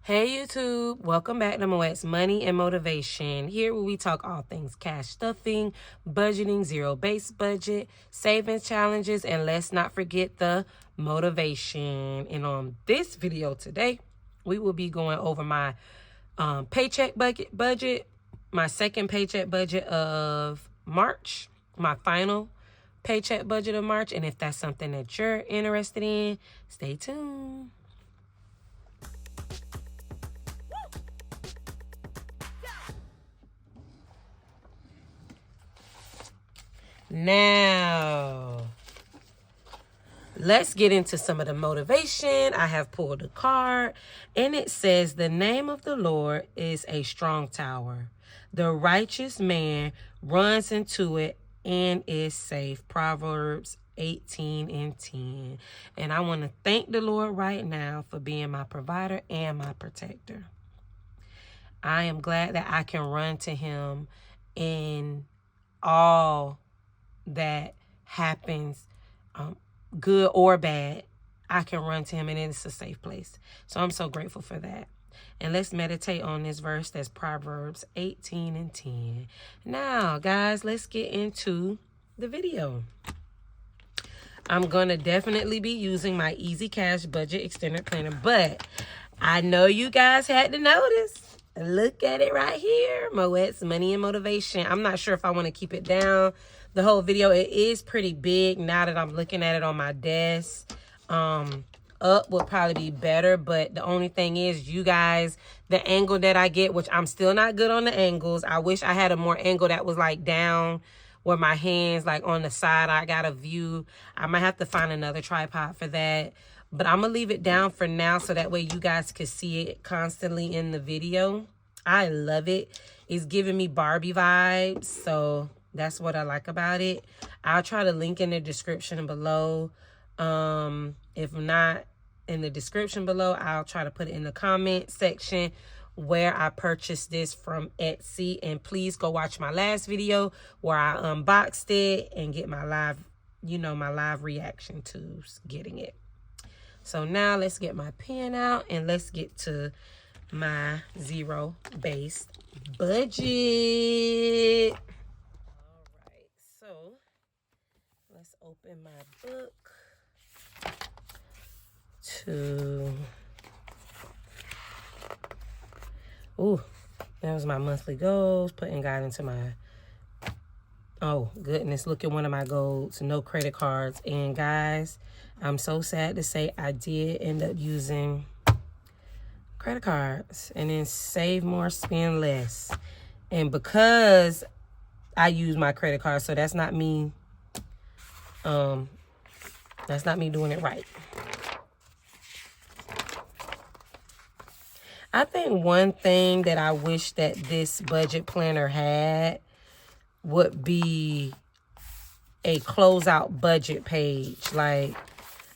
Hey YouTube, welcome back to Moet's Money and Motivation. Here where we talk all things cash stuffing, budgeting, zero-based budget, savings challenges, and let's not forget the motivation. And on this video today, we will be going over my paycheck budget, my second paycheck budget of March, my final paycheck budget of March. And if that's something that you're interested in, stay tuned. Now, let's get into some of the motivation. I have pulled a card, and it says, the name of the Lord is a strong tower. The righteous man runs into it and is safe. Proverbs 18:10. And I want to thank the Lord right now for being my provider and my protector. I am glad that I can run to him in all that happens, good or bad. I can run to him and it's a safe place. So I'm so grateful for that. And let's meditate on this verse. That's Proverbs 18:10. Now, guys, let's get into the video. I'm going to definitely be using my Easy Cash Budget Extended Planner, but I know you guys had to notice. Look at it right here. Moet's Money and Motivation. I'm not sure if I want to keep it down the whole video. It is pretty big now that I'm looking at it on my desk. Up would probably be better, but the only thing is, you guys, the angle that I get, which I'm still not good on the angles. I wish I had a more angle that was like down where my hands like on the side. I got a view. I might have to find another tripod for that. But I'm going to leave it down for now so that way you guys can see it constantly in the video. I love it. It's giving me Barbie vibes, so that's what I like about it. I'll try to link in the description below. If not in the description below, I'll try to put it in the comment section where I purchased this from Etsy. And please go watch my last video where I unboxed it and get my live, my live reaction to getting it. So now let's get my pen out and let's get to my zero-based budget. All right, so let's open my book to, that was my monthly goals, putting God into my, oh goodness, look at one of my goals, no credit cards. And guys, I'm so sad to say I did end up using credit cards and then save more, spend less. And because I use my credit card, so that's not me doing it right. I think one thing that I wish that this budget planner had would be a closeout budget page. Like,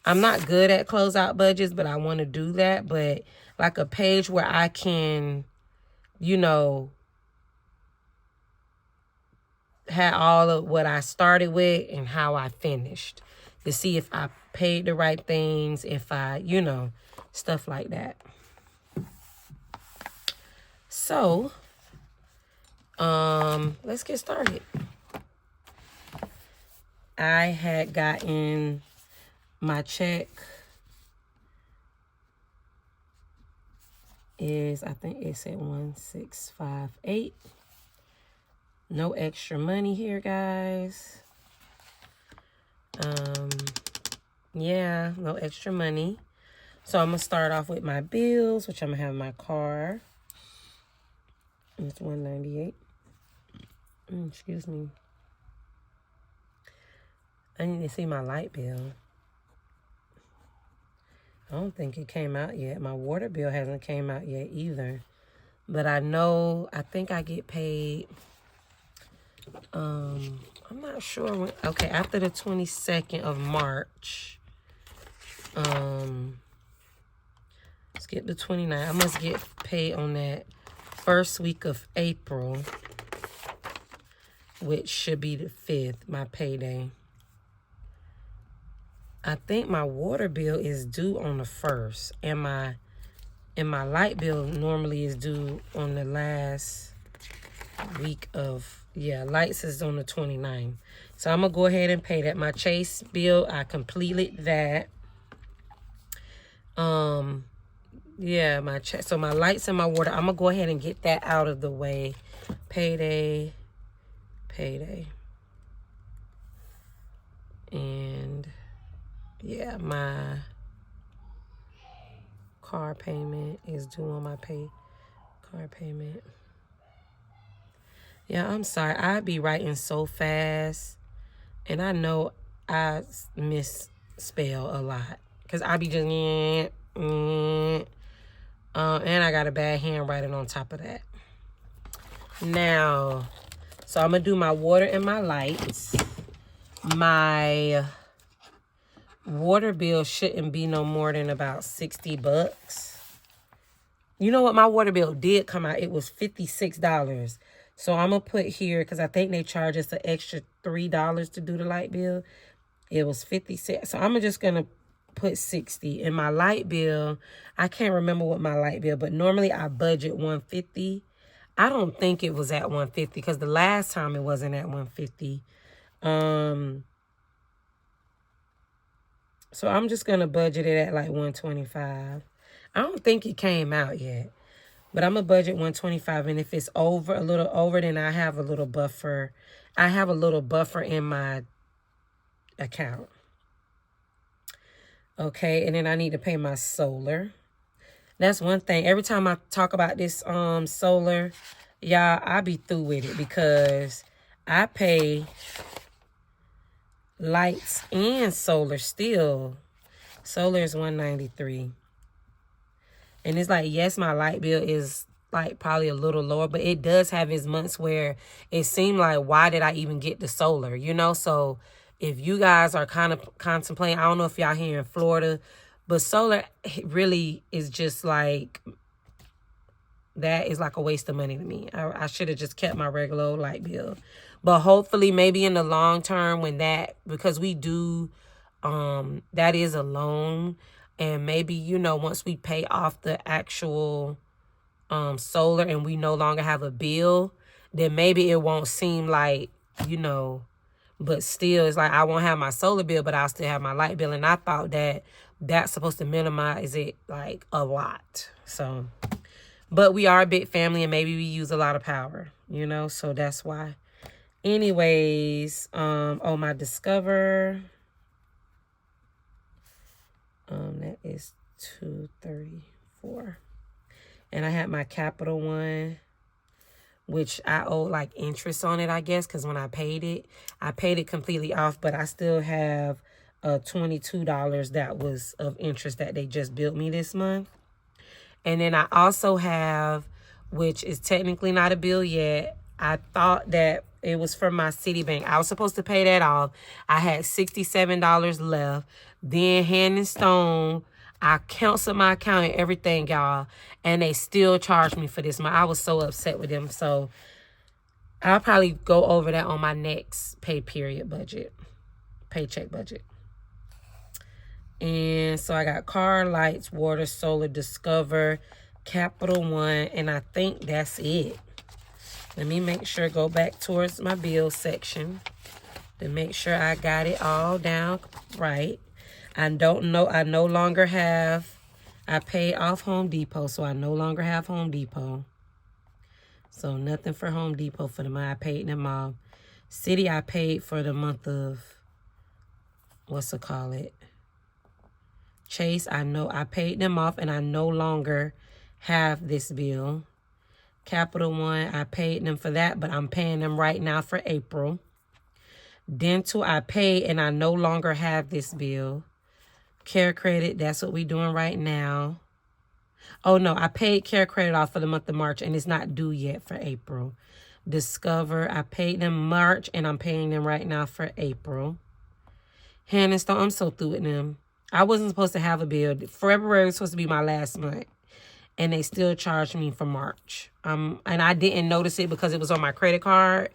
I'm not good at closeout budgets, but I want to do that. But like a page where I can, have all of what I started with and how I finished, to see if I paid the right things, if I, stuff like that. So, let's get started. I had gotten my check is, I think it's at 1658. No extra money here, guys. Yeah, no extra money. So I'm gonna start off with my bills, which I'm gonna have in my car. It's $198. Excuse me. I need to see my light bill. I don't think it came out yet. My water bill hasn't came out yet either. But I think I get paid, I'm not sure when. Okay, after the 22nd of March. Skip the 29th. I must get paid on that first week of April, which should be the 5th, my payday. I think my water bill is due on the 1st, and my And my light bill normally is due on the last week of, yeah, lights is on the 29th. So I'm going to go ahead and pay that. My Chase bill, I completed that. Yeah, so my lights and my water, I'm going to go ahead and get that out of the way. Payday. And yeah, my car payment is due on my car payment. Yeah, I'm sorry. I be writing so fast. And I know I misspell a lot. Because I be just, and I got a bad handwriting on top of that. Now, so I'm going to do my water and my lights. My water bill shouldn't be no more than about $60. You know what? My water bill did come out. It was $56. So I'm going to put here, because I think they charge us an extra $3 to do the light bill. It was $56. So I'm just going to put $60. And my light bill, I can't remember what my light bill, but normally I budget $150. I don't think it was at $150 because the last time it wasn't at $150. So I'm just going to budget it at like $125. I don't think it came out yet. But I'm going to budget $125. And if it's a little over, then I have a little buffer. I have a little buffer in my account. Okay, and then I need to pay my solar. That's one thing. Every time I talk about this solar, y'all, I be through with it because I pay lights and solar still. Solar is $193. And it's like, yes, my light bill is like probably a little lower, but it does have its months where it seemed like, why did I even get the solar? You know, so if you guys are kind of contemplating, I don't know if y'all here in Florida, but solar really is just like, that is like a waste of money to me. I should have just kept my regular old light bill. But hopefully maybe in the long term because we do, that is a loan. And maybe, you know, once we pay off the actual solar and we no longer have a bill, then maybe it won't seem like, you know, but still it's like I won't have my solar bill, but I'll still have my light bill. And I thought that that's supposed to minimize it like a lot. So, but we are a big family and maybe we use a lot of power, you know, so that's why. Anyways, my Discover, that is $234. And I had my Capital One, which I owe like interest on it, I guess, because when I paid it completely off, but I still have $22 that was of interest that they just billed me this month. And then I also have, which is technically not a bill yet, I thought that it was from my Citibank. I was supposed to pay that off. I had $67 left. Then Hand and Stone, I canceled my account and everything, y'all. And they still charged me for this month. I was so upset with them. So I'll probably go over that on my next paycheck budget. And so I got car, lights, water, solar, Discover, Capital One, and I think that's it. Let me make sure, go back towards my bill section to make sure I got it all down right. I no longer have, I paid off Home Depot, so I no longer have Home Depot. So nothing for Home Depot for the month. I paid them off. City, I paid for the month of, Chase, I paid them off and I no longer have this bill. Capital One, I paid them for that, but I'm paying them right now for April. Dental, I paid and I no longer have this bill. Care Credit, that's what we're doing right now. Oh, no, I paid Care Credit off for the month of March and it's not due yet for April. Discover, I paid them March and I'm paying them right now for April. Hand and Stone, I'm so through with them. I wasn't supposed to have a bill. February was supposed to be my last month. And they still charged me for March. And I didn't notice it because it was on my credit card.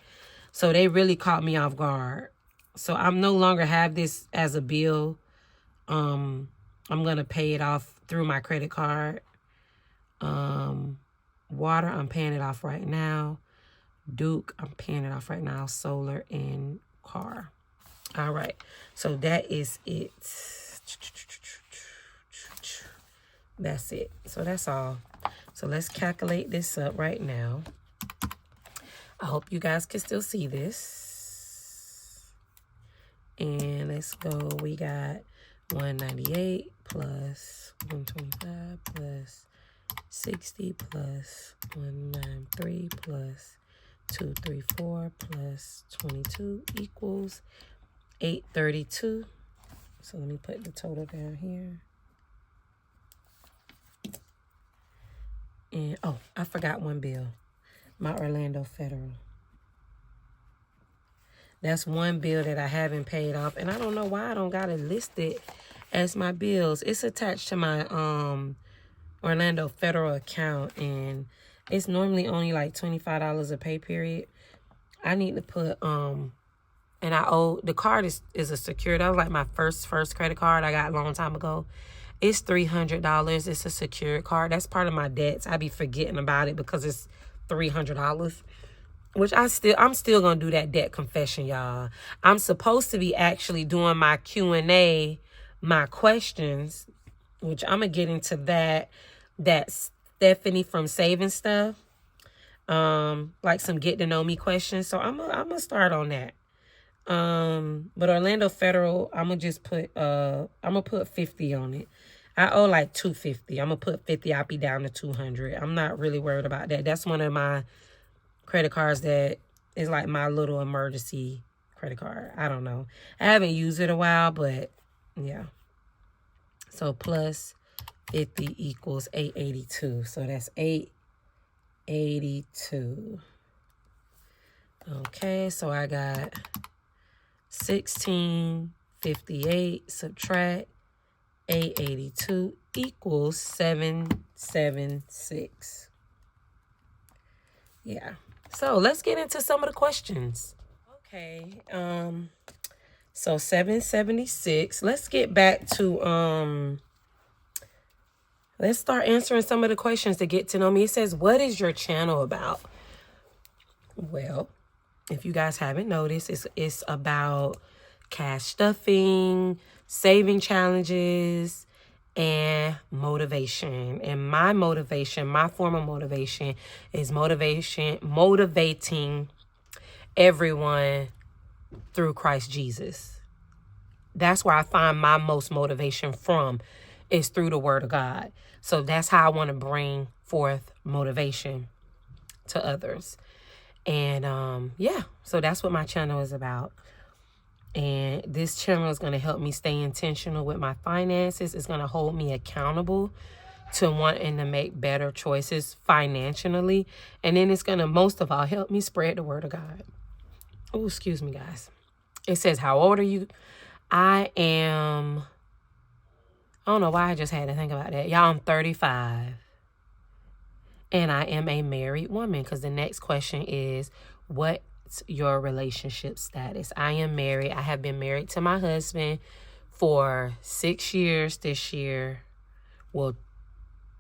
So they really caught me off guard. So I'm no longer have this as a bill. I'm going to pay it off through my credit card. Water, I'm paying it off right now. Duke, I'm paying it off right now. Solar and car. All right. So that is it. That's it. So that's all. So let's calculate this up right now. I hope you guys can still see this. And let's go. We got 198 plus 125 plus 60 plus 193 plus 234 plus 22 equals 832. So let me put the total down here. And oh, I forgot one bill. My Orlando Federal. That's one bill that I haven't paid off. And I don't know why I don't got it listed as my bills. It's attached to my Orlando Federal account. And it's normally only like $25 a pay period. I need to put, and I owe, the card is a secured. That was like my first credit card I got a long time ago. It's $300. It's a secured card. That's part of my debts. I be forgetting about it because it's $300. Which I'm still going to do that debt confession, y'all. I'm supposed to be actually doing my Q&A, my questions, which I'm going to get into that. That's Stephanie from Saving Stuff. Like some get to know me questions. So I'm going to start on that. But Orlando Federal, I'm going to just put, I'm going to put 50 on it. I owe like $250. I'm going to put 50. I'll be down to 200. I'm not really worried about that. That's one of my credit cards that is like my little emergency credit card. I don't know. I haven't used it a while, but yeah. So plus 50 equals 882. So that's 882. Okay, so I got 1658 subtract 882 equals 776. Yeah. So let's get into some of the questions. Okay. So 776. Let's get back to let's start answering some of the questions to get to know me. It says, what is your channel about? Well, if you guys haven't noticed, it's about cash stuffing, saving challenges, and motivation. And my motivation, my form of motivation is motivating everyone through Christ Jesus. That's where I find my most motivation from, is through the Word of God. So that's how I want to bring forth motivation to others. And yeah, so that's what my channel is about. And this channel is going to help me stay intentional with my finances. It's going to hold me accountable to wanting to make better choices financially. And then it's going to, most of all, help me spread the word of God. Oh, excuse me, guys. It says, how old are you? I don't know why I just had to think about that. Y'all, I'm 35. And I am a married woman, because the next question is, what's your relationship status? I am married. I have been married to my husband for 6 years this year. Well,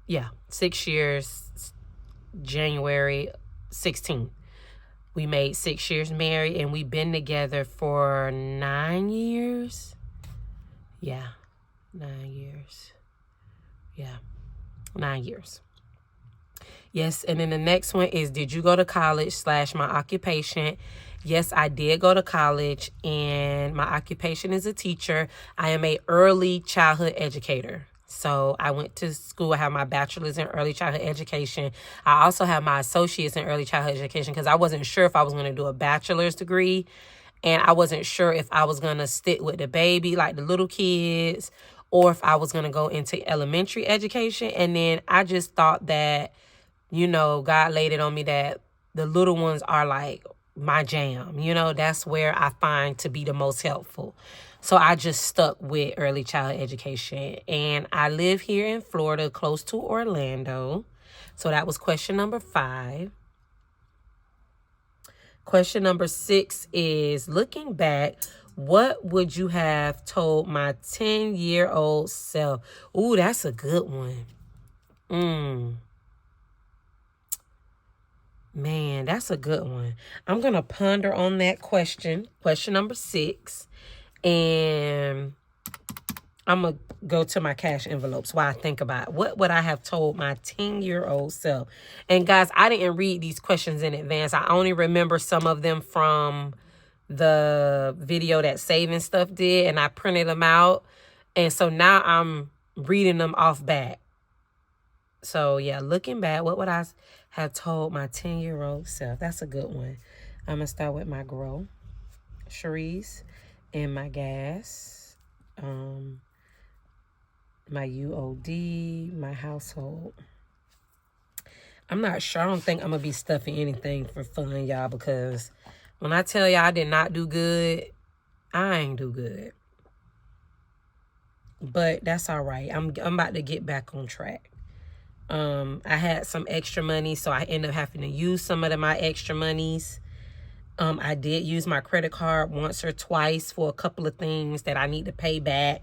yeah, 6 years, January 16th. We made 6 years married, and we've been together for 9 years. Yeah, 9 years. Yeah, 9 years. Yes, and then the next one is, did you go to college / my occupation? Yes, I did go to college, and my occupation is a teacher. I am a early childhood educator. So I went to school. I have my bachelor's in early childhood education. I also have my associate's in early childhood education, because I wasn't sure if I was going to do a bachelor's degree, and I wasn't sure if I was going to stick with the baby, like the little kids, or if I was going to go into elementary education. And then I just thought that, you know, God laid it on me that the little ones are like my jam. You know, that's where I find to be the most helpful. So I just stuck with early childhood education. And I live here in Florida, close to Orlando. So that was question number 5. Question number 6 is, looking back, what would you have told my 10-year-old self? Ooh, that's a good one. man, that's a good one. I'm going to ponder on that question number 6. And I'm going to go to my cash envelopes while I think about what would I have told my 10-year-old self. And guys, I didn't read these questions in advance. I only remember some of them from the video that Saving Stuff did, and I printed them out. And so now I'm reading them off back. So yeah, looking back, what would I have told my 10-year-old self? That's a good one. I'm going to start with my groceries and my gas, my UOD, my household. I'm not sure. I don't think I'm going to be stuffing anything for fun, y'all, because when I tell y'all I did not do good, I ain't do good. But that's all right. I'm about to get back on track. I had some extra money, so I ended up having to use some of my extra monies. I did use my credit card once or twice for a couple of things that I need to pay back.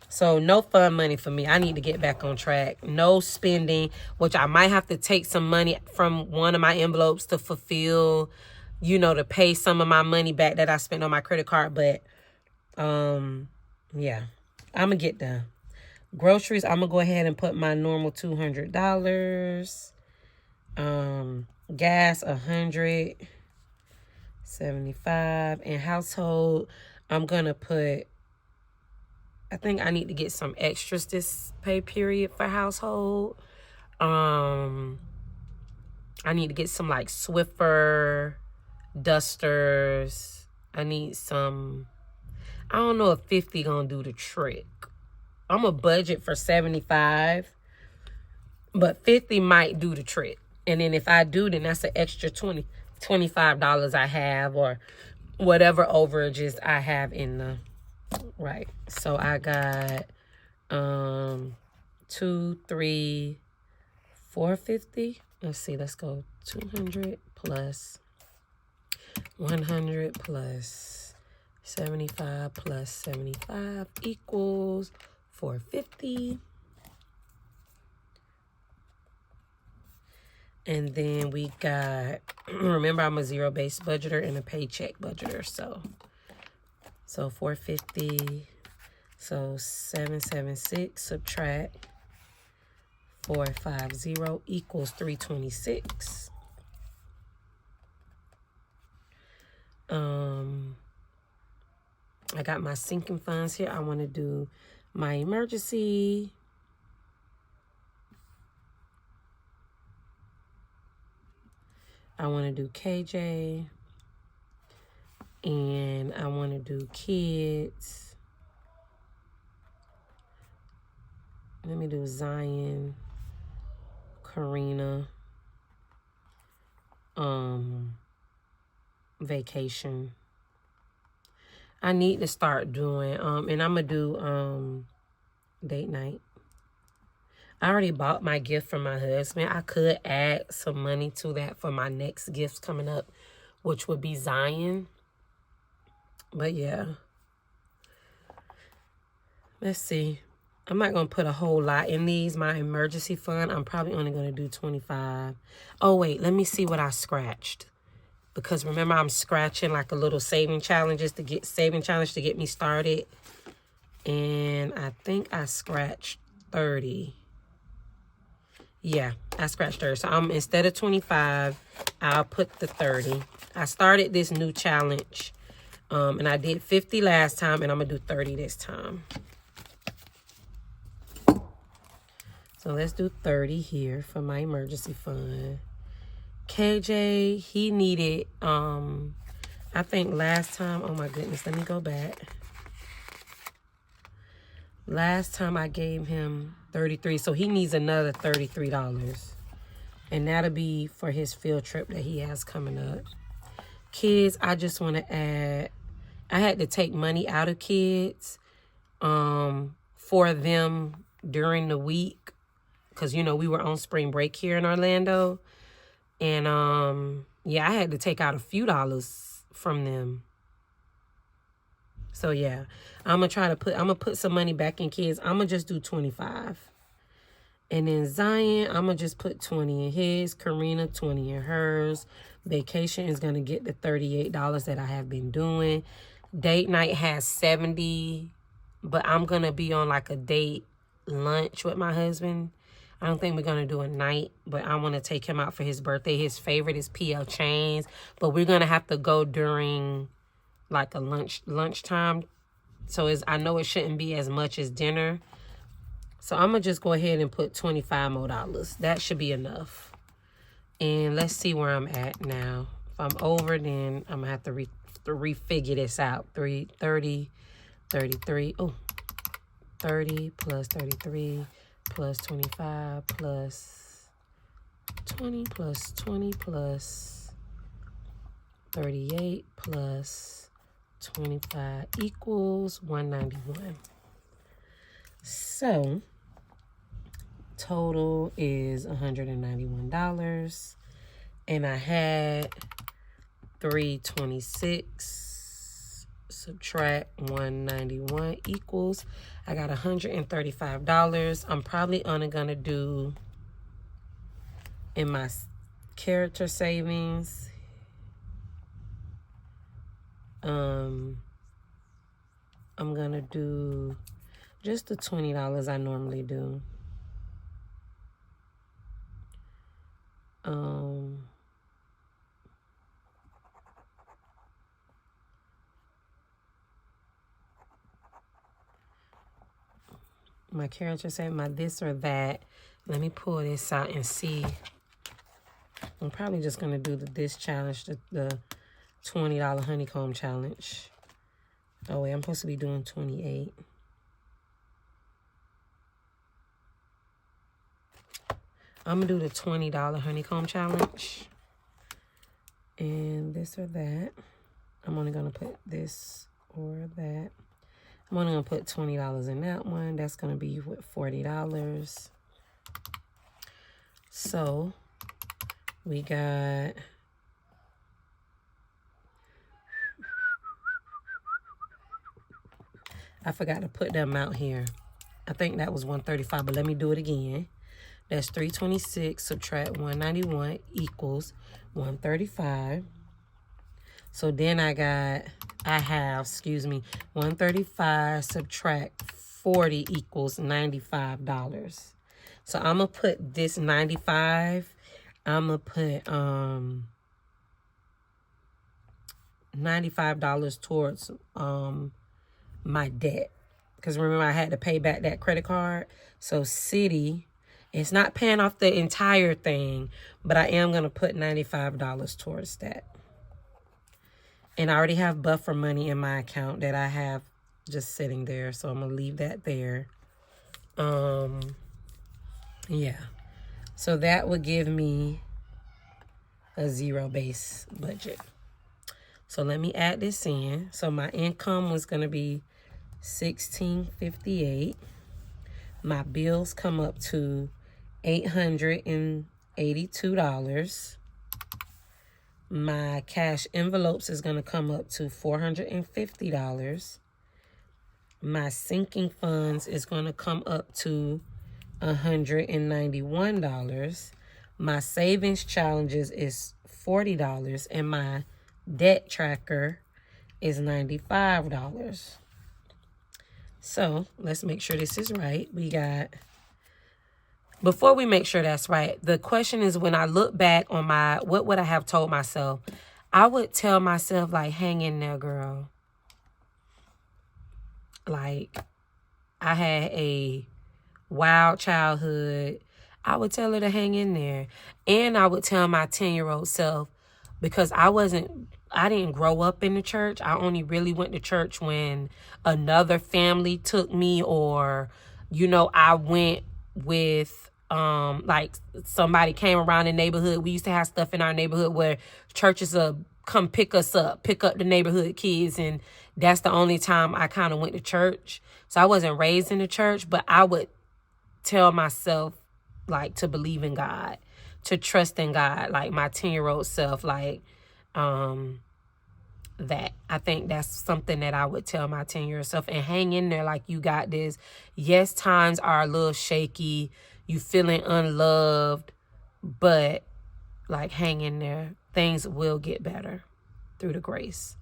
So no fun money for me. I need to get back on track. No spending, which I might have to take some money from one of my envelopes to fulfill, to pay some of my money back that I spent on my credit card. But, yeah, I'm going to get done. Groceries, I'm going to go ahead and put my normal $200. Gas, $175. And household, I'm going to put, I think I need to get some extras this pay period for household. I need to get some like Swiffer dusters. I need some, I don't know if 50 gonna do the trick. I'm a budget for 75, but 50 might do the trick. And then if I do, then that's an extra $25 I have, or whatever overages I have in the right. So I got 2, 3, 450. Let's see, let's go 200 plus 100 plus 75 plus 75 equals 450. And then we got, remember I'm a zero-based budgeter and a paycheck budgeter, so 450, so 776 subtract 450 equals 326. I got my sinking funds here. I want to do my emergency. I want to do KJ. And I want to do kids. Let me do Zion, Karina, vacation. I need to start doing, and I'm going to do date night. I already bought my gift from my husband. I could add some money to that for my next gifts coming up, which would be Zion. But yeah. Let's see. I'm not going to put a whole lot in these. My emergency fund, I'm probably only going to do 25. Oh, wait. Let me see what I scratched. Because remember, I'm scratching like a little saving challenge to get me started. And I think I scratched 30. Yeah, I scratched 30. So instead of 25, I'll put the 30. I started this new challenge. And I did 50 last time, and I'm going to do 30 this time. So let's do 30 here for my emergency fund. KJ, he needed, I think last time, oh my goodness, let me go back. Last time I gave him 33, so he needs another $33. And that'll be for his field trip that he has coming up. Kids, I just want to add, I had to take money out of kids for them during the week. Because, we were on spring break here in Orlando. And, yeah, I had to take out a few dollars from them. So, yeah, I'm going to put some money back in kids. I'm going to just do 25. And then Zion, I'm going to just put 20 in his. Karina, 20 in hers. Vacation is going to get the $38 that I have been doing. Date night has 70, but I'm going to be on like a date lunch with my husband. I don't think we're going to do a night, but I want to take him out for his birthday. His favorite is PL Chains, but we're going to have to go during like a lunchtime. So I know it shouldn't be as much as dinner. So I'm going to just go ahead and put $25 more. That should be enough. And let's see where I'm at now. If I'm over, then I'm going to have to refigure this out. 30, 33. Oh, 30 plus 33 plus 25 plus 20 plus 20 plus 38 plus 25 equals 191. So total is $191, and I had 326 subtract 191 equals, I got $135. I'm probably only gonna do in my character savings, I'm gonna do just the $20 I normally do. My character say my this or that. Let me pull this out and see. I'm probably just gonna do this challenge, the $20 honeycomb challenge. Oh wait, I'm supposed to be doing 28. I'm gonna do the $20 honeycomb challenge. And this or that. I'm only gonna put this or that. I'm only gonna put $20 in that one. That's gonna be what, $40. So we got I forgot to put the amount here. I think that was 135, but let me do it again. That's 326 subtract 191 equals 135. So then I have 135 subtract 40 equals $95. So I'm going to put this 95, I'm going to put $95 towards my debt. Because remember, I had to pay back that credit card. So Sethi, it's not paying off the entire thing, but I am going to put $95 towards that. And I already have buffer money in my account that I have just sitting there. So I'm going to leave that there. Yeah. So that would give me a zero base budget. So let me add this in. So my income was going to be $1,658. My bills come up to $882. My cash envelopes is going to come up to $450. My sinking funds is going to come up to $191. My savings challenges is $40, and my debt tracker is $95. So let's make sure this is right. We got, before we make sure that's right, the question is, when I look back on what would I have told myself? I would tell myself, like, hang in there, girl. Like, I had a wild childhood. I would tell her to hang in there. And I would tell my 10-year-old self, because I didn't grow up in the church. I only really went to church when another family took me, or, I went with, like, somebody came around the neighborhood. We used to have stuff in our neighborhood where churches come pick us up, pick up the neighborhood kids. And that's the only time I kind of went to church. So I wasn't raised in the church, but I would tell myself, like, to believe in God, to trust in God, like my 10-year-old self, like, that. I think that's something that I would tell my 10-year-old self. And hang in there, like, you got this. Yes, times are a little shaky. you feeling unloved, but like hang in there. Things will get better through the grace.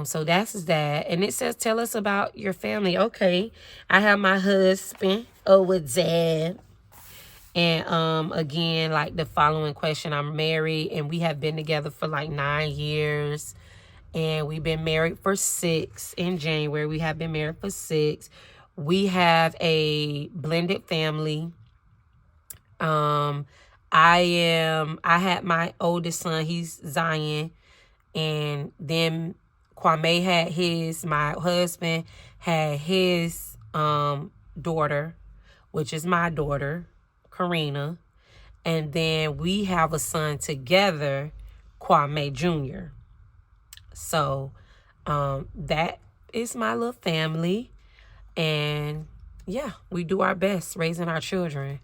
So that's that. And it says, tell us about your family. Okay. I have my husband over there. And again, like the following question, I'm married and we have been together for like 9 years. And we've been married for 6 in January. We have been married for 6. We have a blended family. I had my oldest son, he's Zion. And then Kwame had his, my husband had his daughter, which is my daughter, Karina. And then we have a son together, Kwame Jr. So that is my little family. And yeah, we do our best raising our children.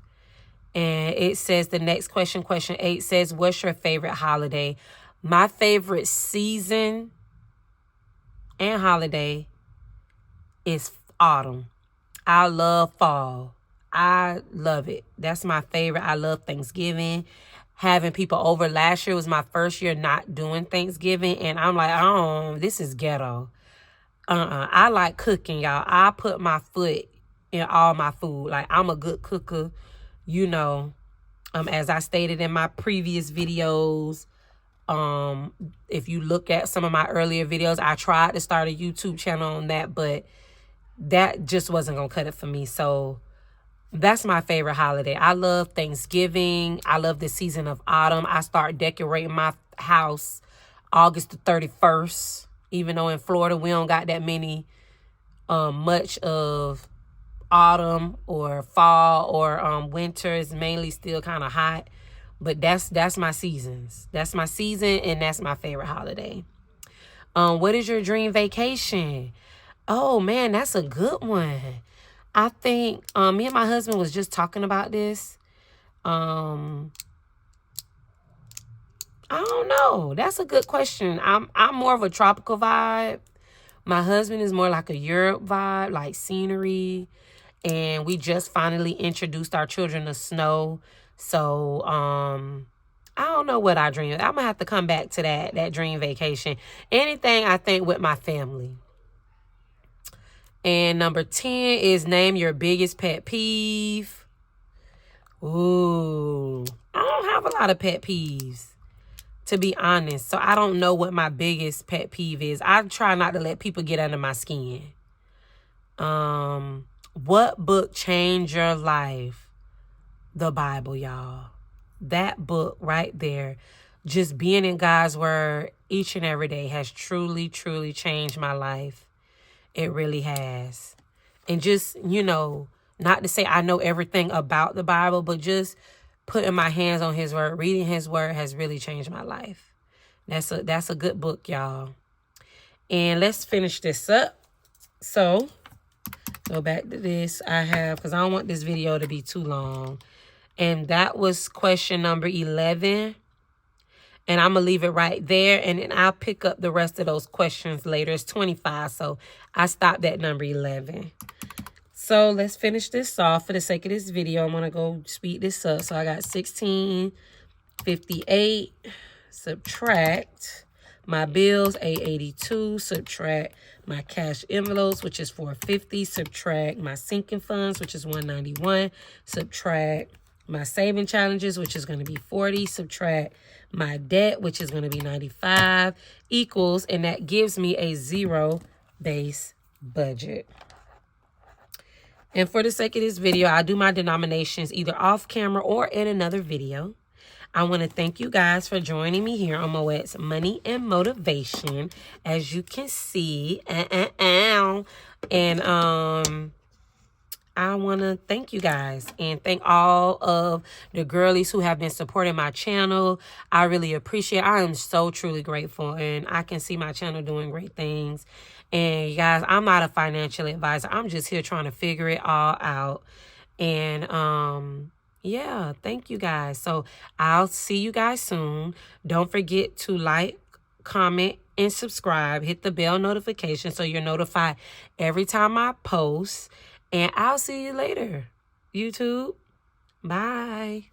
And it says the next question, question 8 says, what's your favorite holiday? My favorite season and holiday is autumn. I love fall. I love it. That's my favorite. I love Thanksgiving. Having people over. Last year was my first year not doing Thanksgiving. And I'm like, oh, this is ghetto. I like cooking, y'all. I put my foot in all my food. Like, I'm a good cooker, you know. As I stated in my previous videos, if you look at some of my earlier videos, I tried to start a YouTube channel on that, but that just wasn't going to cut it for me. So that's my favorite holiday. I love Thanksgiving. I love the season of autumn. I start decorating my house August the 31st. Even though in Florida we don't got that many, much of autumn or fall or winter. Is mainly still kind of hot. But that's my seasons. That's my season, and that's my favorite holiday. What is your dream vacation? Oh, man, that's a good one. I think me and my husband was just talking about this. I don't know. That's a good question. I'm more of a tropical vibe. My husband is more like a Europe vibe, like scenery. And we just finally introduced our children to snow. So I don't know what I dream. I'm going to have to come back to that dream vacation. Anything, I think, with my family. And number 10 is name your biggest pet peeve. Ooh, I don't have a lot of pet peeves, to be honest. So I don't know what my biggest pet peeve is. I try not to let people get under my skin. What book changed your life? The Bible, y'all. That book right there, just being in God's word each and every day has truly, truly changed my life. It really has. And just, you know, not to say I know everything about the Bible, but just putting my hands on his word, reading his word has really changed my life. That's a good book, y'all. And let's finish this up. So, go back to this. Because I don't want this video to be too long. And that was question number 11. And I'm going to leave it right there. And then I'll pick up the rest of those questions later. It's 25. So I stopped at number 11. So let's finish this off. For the sake of this video, I'm going to go speed this up. So I got 1658. Subtract my bills, 882. Subtract my cash envelopes, which is 450. Subtract my sinking funds, which is 191. Subtract my saving challenges, which is going to be 40. Subtract my debt, which is going to be 95, equals, and that gives me a zero base budget. And for the sake of this video, I do my denominations either off camera or in another video. I want to thank you guys for joining me here on Moet's Money and Motivation. As you can see, and I want to thank you guys and thank all of the girlies who have been supporting my channel. I really appreciate it. I am so truly grateful, and I can see my channel doing great things. And you guys, I'm not a financial advisor. I'm just here trying to figure it all out. And yeah, thank you guys. So I'll see you guys soon. Don't forget to like, comment, and subscribe. Hit the bell notification so you're notified every time I post. And I'll see you later, YouTube. Bye.